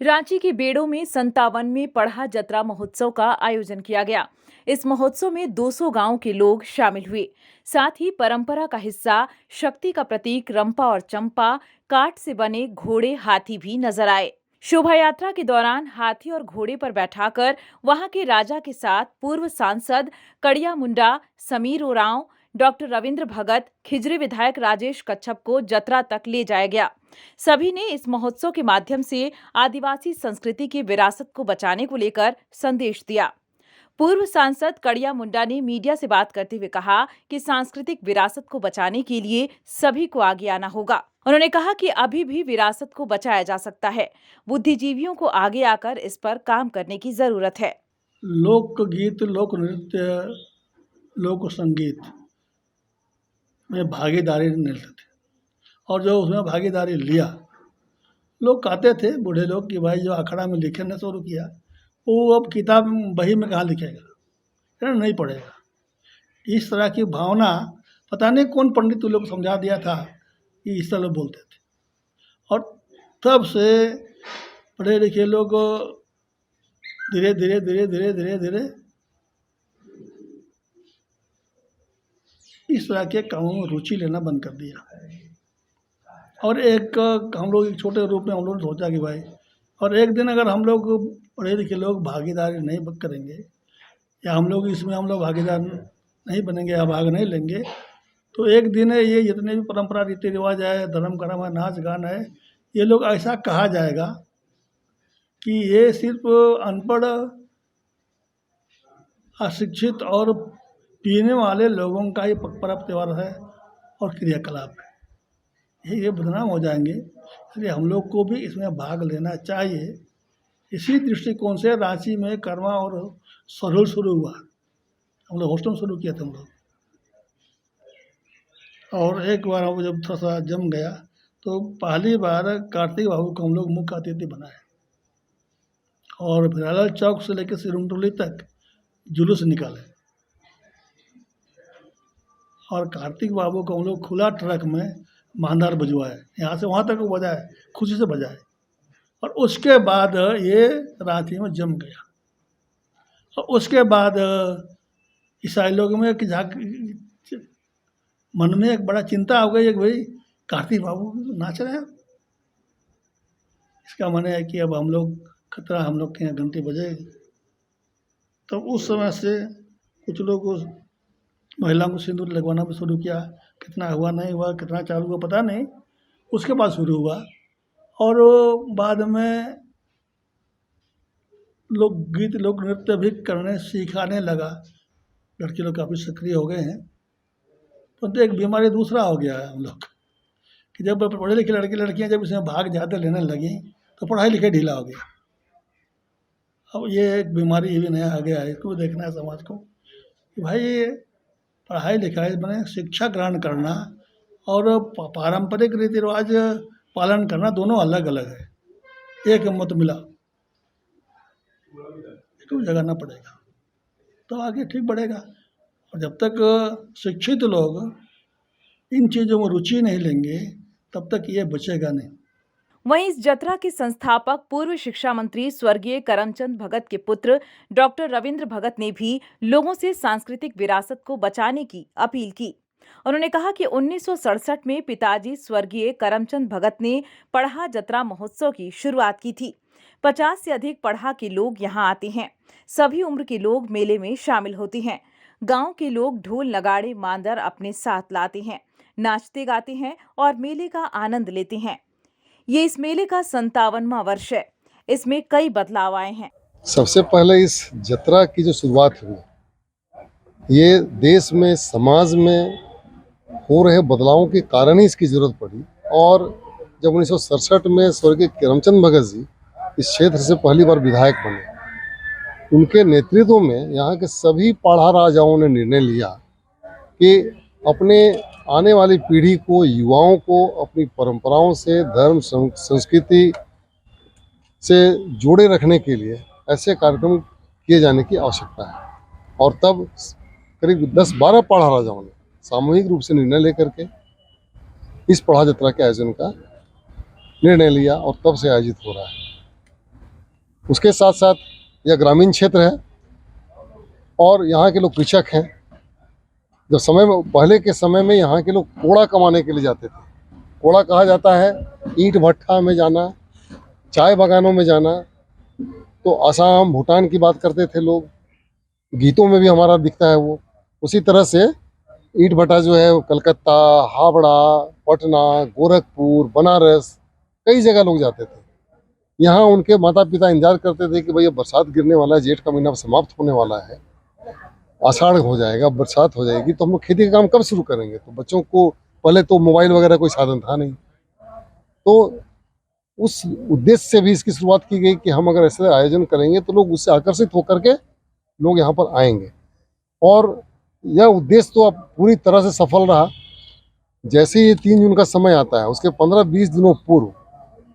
रांची के बेड़ो में 57वें पढ़ा जतरा महोत्सव का आयोजन किया गया। इस महोत्सव में 200 गांव के लोग शामिल हुए। साथ ही परंपरा का हिस्सा शक्ति का प्रतीक रंपा और चंपा, काठ से बने घोड़े, हाथी भी नजर आए। शोभा यात्रा के दौरान हाथी और घोड़े पर बैठाकर वहां के राजा के साथ पूर्व सांसद कड़िया मुंडा, समीर उरांव, डॉक्टर रविंद्र भगत, खिजरी विधायक राजेश कच्छप को जतरा तक ले जाया गया। सभी ने इस महोत्सव के माध्यम से आदिवासी संस्कृति की विरासत को बचाने को लेकर संदेश दिया। पूर्व सांसद कड़िया मुंडा ने मीडिया से बात करते हुए कहा कि सांस्कृतिक विरासत को बचाने के लिए सभी को आगे आना होगा। उन्होंने कहा कि अभी भी विरासत को बचाया जा सकता है, बुद्धिजीवियों को आगे आकर इस पर काम करने की जरूरत है। लोकगीत, लोक नृत्य, लोक संगीत में भागीदारी नहीं लेते, और जो उसमें भागीदारी लिया, लोग कहते थे बूढ़े लोग कि भाई जो अखड़ा में लिखना शुरू किया वो अब किताब बही में कहाँ लिखेगा, नहीं पढ़ेगा। इस तरह की भावना पता नहीं कौन पंडित लोग समझा दिया था कि इस तरह लोग बोलते थे, और तब से पढ़े लिखे लोग धीरे धीरे धीरे धीरे धीरे धीरे इस तरह के कामों में रुचि लेना बंद कर दिया। और हम लोग एक छोटे रूप में हम लोग ने सोचा कि भाई, और एक दिन अगर हम लोग पढ़े लिखे लोग भागीदारी नहीं करेंगे, या हम लोग भागीदार नहीं बनेंगे या भाग नहीं लेंगे, तो एक दिन ये जितने भी परंपरा, रीति रिवाज है, धर्म कर्म है, नाच गान है, ये लोग ऐसा कहा जाएगा कि ये सिर्फ अनपढ़, अशिक्षित और पीने वाले लोगों का ही पर्व त्यौहार है और क्रियाकलाप है, ये बदनाम हो जाएंगे। इसलिए हम लोग को भी इसमें भाग लेना चाहिए। इसी दृष्टिकोण से रांची में कर्मा और सरोल शुरू हुआ। हम लोग हॉस्टल शुरू किया था हम लोग, और एक बार हम जब थोड़ा सा जम गया तो पहली बार कार्तिक बाबू को हम लोग मुख्य अतिथि बनाए, और भिरालाल चौक से लेकर सिरुमटोली तक जुलूस निकाले, और कार्तिक बाबू को हम लोग खुला ट्रक में मांदार बजवाए, यहाँ से वहाँ तक वो बजाए, खुशी से बजाए। और उसके बाद ये रांची में जम गया। और उसके बाद ईसाई लोगों में मन में एक बड़ा चिंता हो गई कि भाई कार्तिक बाबू नाच रहे हैं, इसका माने है कि अब हम लोग के यहाँ घंटी बजेगी। तो उस समय से कुछ लोग महिलाओं को सिंदूर लगवाना भी शुरू किया। कितना हुआ नहीं हुआ, कितना चालू हुआ पता नहीं, उसके बाद शुरू हुआ। और बाद में लोग गीत, लोक नृत्य भी करने सिखाने लगा। लड़के लोग काफ़ी सक्रिय हो गए हैं। तो एक बीमारी दूसरा हो गया है हम लोग कि जब पढ़े लिखे लड़के लड़कियां जब इसमें भाग ज़्यादा लेने लगी तो पढ़ाई लिखाई ढीला हो गया। अब ये एक बीमारी ये भी नया आ गया है, इसको देखना है समाज को कि भाई पढ़ाई लिखाई मैंने शिक्षा ग्रहण करना और पारंपरिक रीति रिवाज पालन करना दोनों अलग अलग है। एक मत मिला, इसको जगाना पड़ेगा तो आगे ठीक बढ़ेगा। और जब तक शिक्षित लोग इन चीज़ों में रुचि नहीं लेंगे तब तक ये बचेगा नहीं। वहीं इस जतरा के संस्थापक पूर्व शिक्षा मंत्री स्वर्गीय करमचंद भगत के पुत्र डॉक्टर रविंद्र भगत ने भी लोगों से सांस्कृतिक विरासत को बचाने की अपील की। उन्होंने कहा कि 1967 में पिताजी स्वर्गीय करमचंद भगत ने पढ़ा जतरा महोत्सव की शुरुआत की थी। 50 से अधिक पढ़ा के लोग यहाँ आते हैं। सभी उम्र के लोग मेले में शामिल होते हैं। गांव के लोग ढोल, नगाड़े, मांदर अपने साथ लाते हैं, नाचते गाते हैं और मेले का आनंद लेते हैं। ये इस मेले का 57वां वर्ष है। इसमें कई बदलाव आए हैं। सबसे पहले इस जतरा की जो शुरुआत हुई, ये देश में, समाज में हो रहे बदलावों के कारण ही इसकी जरूरत पड़ी। और जब 1967 में स्वर्गीय करमचंद भगत जी इस क्षेत्र से पहली बार विधायक बने, उनके नेतृत्व में यहाँ के सभी पाढ़ा राजाओं ने निर्णय लिया कि अपने आने वाली पीढ़ी को, युवाओं को अपनी परंपराओं से, धर्म संस्कृति से जोड़े रखने के लिए ऐसे कार्यक्रम किए जाने की आवश्यकता है। और तब करीब 10-12 पाढ़ा राजाओं ने सामूहिक रूप से निर्णय लेकर के इस पढ़ा जत्रा के आयोजन का निर्णय लिया और तब से आयोजित हो रहा है। उसके साथ साथ यह ग्रामीण क्षेत्र है और यहाँ के लोग कृषक हैं। जब पहले के समय में यहाँ के लोग कोड़ा कमाने के लिए जाते थे। कोड़ा कहा जाता है ईंट भट्ठा में जाना, चाय बागानों में जाना। तो असम, भूटान की बात करते थे लोग, गीतों में भी हमारा दिखता है वो। उसी तरह से ईंट भट्टा जो है कलकत्ता, हावड़ा, पटना, गोरखपुर, बनारस, कई जगह लोग जाते थे। यहाँ उनके माता पिता इंतजार करते थे कि भैया बरसात गिरने वाला है, जेठ का महीना समाप्त होने वाला है, आषाढ़ हो जाएगा, बरसात हो जाएगी, तो हम लोग खेती का काम कब शुरू करेंगे। तो बच्चों को पहले तो मोबाइल वगैरह कोई साधन था नहीं, तो उस उद्देश्य से भी इसकी शुरुआत की गई कि हम अगर ऐसे आयोजन करेंगे तो लोग उससे आकर्षित होकर के लोग यहाँ पर आएंगे। और यह उद्देश्य तो अब पूरी तरह से सफल रहा। जैसे ही 3 जून का समय आता है उसके 15-20 दिनों पूर्व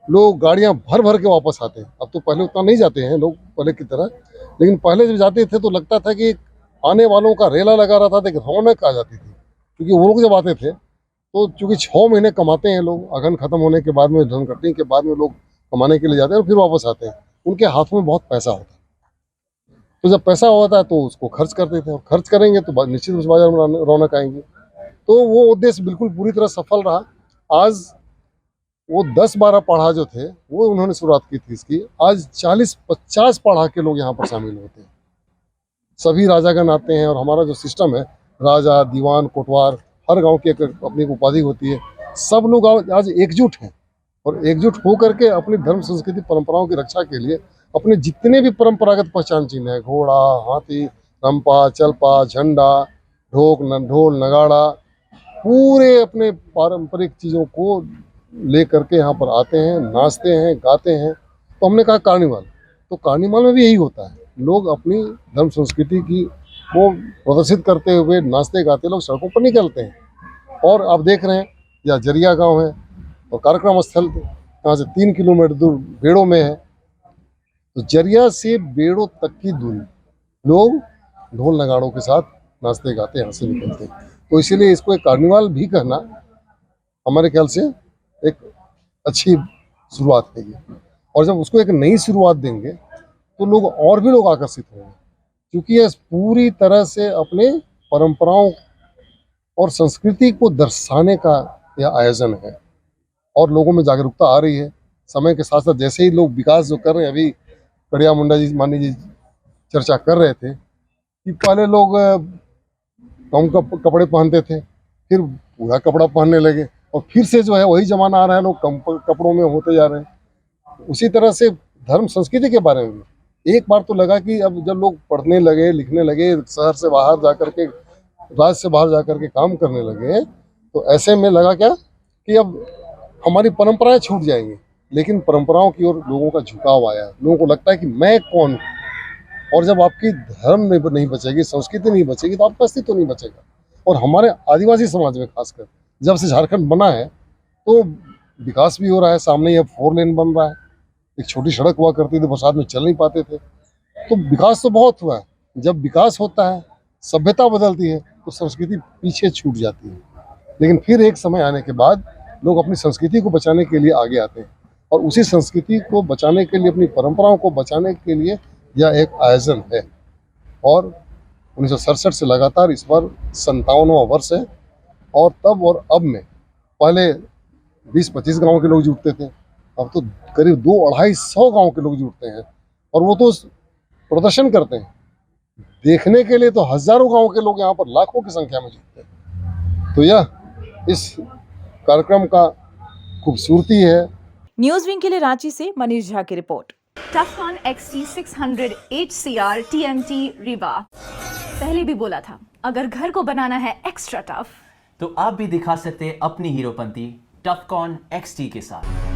लोग गाड़ियाँ भर भर के वापस आते हैं। अब तो पहले उतना नहीं जाते हैं लोग पहले की तरह, लेकिन पहले जब जाते थे तो लगता था कि आने वालों का रेला लगा रहा था, एक रौनक आ जाती थी। क्योंकि वो लोग जब आते थे तो चूँकि 6 महीने कमाते हैं लोग, अगन खत्म होने के बाद में, धन कटने के बाद में लोग कमाने के लिए जाते हैं और फिर वापस आते हैं। उनके हाथों में बहुत पैसा होता है, तो जब पैसा होता है तो उसको खर्च करते थे, और खर्च करेंगे तो निश्चित रूप से बाजार में रौनक आएंगी। तो वो उद्देश्य बिल्कुल पूरी तरह सफल रहा। आज वो 10-12 पढ़ा जो थे वो उन्होंने शुरुआत की थी इसकी, आज 40-50 पढ़ा के लोग यहाँ पर शामिल होते हैं। सभी राजागण आते हैं और हमारा जो सिस्टम है, राजा, दीवान, कोटवार, हर गांव की एक अपनी एक उपाधि होती है। सब लोग आज एकजुट हैं और एकजुट होकर के अपनी धर्म, संस्कृति, परंपराओं की रक्षा के लिए अपने जितने भी परंपरागत पहचान चिन्ह है, घोड़ा, हाथी, रंपा, चलपा, झंडा, ढोल, नगाड़ा, पूरे अपने पारंपरिक चीज़ों को ले करके यहाँ पर आते हैं, नाचते हैं, गाते हैं। तो हमने कहा कार्निवाल, तो कार्निवाल में भी यही होता है, लोग अपनी धर्म संस्कृति की वो प्रदर्शित करते हुए नाचते गाते लोग सड़कों पर निकलते हैं। और आप देख रहे हैं यह जरिया गांव है और कार्यक्रम स्थल यहाँ से 3 किलोमीटर दूर बेड़ों में है। तो जरिया से बेड़ों तक की दूरी लोग ढोल नगाड़ों के साथ नाचते गाते यहाँ से निकलते हैं। तो इसीलिए इसको एक कार्निवाल भी कहना हमारे ख्याल से एक अच्छी शुरुआत है ये। और जब उसको एक नई शुरुआत देंगे तो लोग आकर्षित होंगे, क्योंकि यह पूरी तरह से अपने परंपराओं और संस्कृति को दर्शाने का यह आयोजन है और लोगों में जागरूकता आ रही है। समय के साथ साथ जैसे ही लोग विकास जो कर रहे हैं, अभी कड़िया मुंडा जी, मानी जी चर्चा कर रहे थे कि पहले लोग कम कपड़े पहनते थे, फिर पूरा कपड़ा पहनने लगे और फिर से जो है वही जमाना आ रहा है, लोग कम कपड़ों में होते जा रहे हैं। उसी तरह से धर्म संस्कृति के बारे में भी एक बार तो लगा कि अब जब लोग पढ़ने लगे, लिखने लगे, शहर से बाहर जा करके, राज्य से बाहर जा करके काम करने लगे, तो ऐसे में लगा क्या कि अब हमारी परंपराएं छूट जाएंगी। लेकिन परंपराओं की ओर लोगों का झुकाव आया, लोगों को लगता है कि मैं कौन हूँ। और जब आपकी धर्म नहीं बचेगी, संस्कृति नहीं बचेगी, तो आपका अस्तित्व नहीं बचेगा। और हमारे आदिवासी समाज में खासकर जब से झारखंड बना है तो विकास भी हो रहा है। सामने यह 4 लेन बन रहा है, एक छोटी सड़क हुआ करती थी, बरसात में चल नहीं पाते थे। तो विकास तो बहुत हुआ है। जब विकास होता है, सभ्यता बदलती है, तो संस्कृति पीछे छूट जाती है। लेकिन फिर एक समय आने के बाद लोग अपनी संस्कृति को बचाने के लिए आगे आते हैं और उसी संस्कृति को बचाने के लिए, अपनी परंपराओं को बचाने के लिए यह एक आयोजन है। और 1967 से लगातार इस बार 57वां वर्ष है। और तब और अब में पहले 20-25 गांव के लोग जुटते थे, अब तो करीब 200-250 गांव के लोग जुटते हैं और वो तो प्रदर्शन करते हैं। देखने के लिए तो हजारों गांव के लोग यहाँ पर लाखों की संख्या में जुटते हैं। तो यह इस कार्यक्रम का खूबसूरती है। न्यूज विंग के लिए रांची से मनीष झा की report. टफकॉन XT 600 HCR TMT Riva. पहले भी बोला था, अगर घर को बनाना है एक्स्ट्रा टफ, तो आप भी दिखा सकते हैं अपनी हीरोपंती टफकॉन XT के साथ।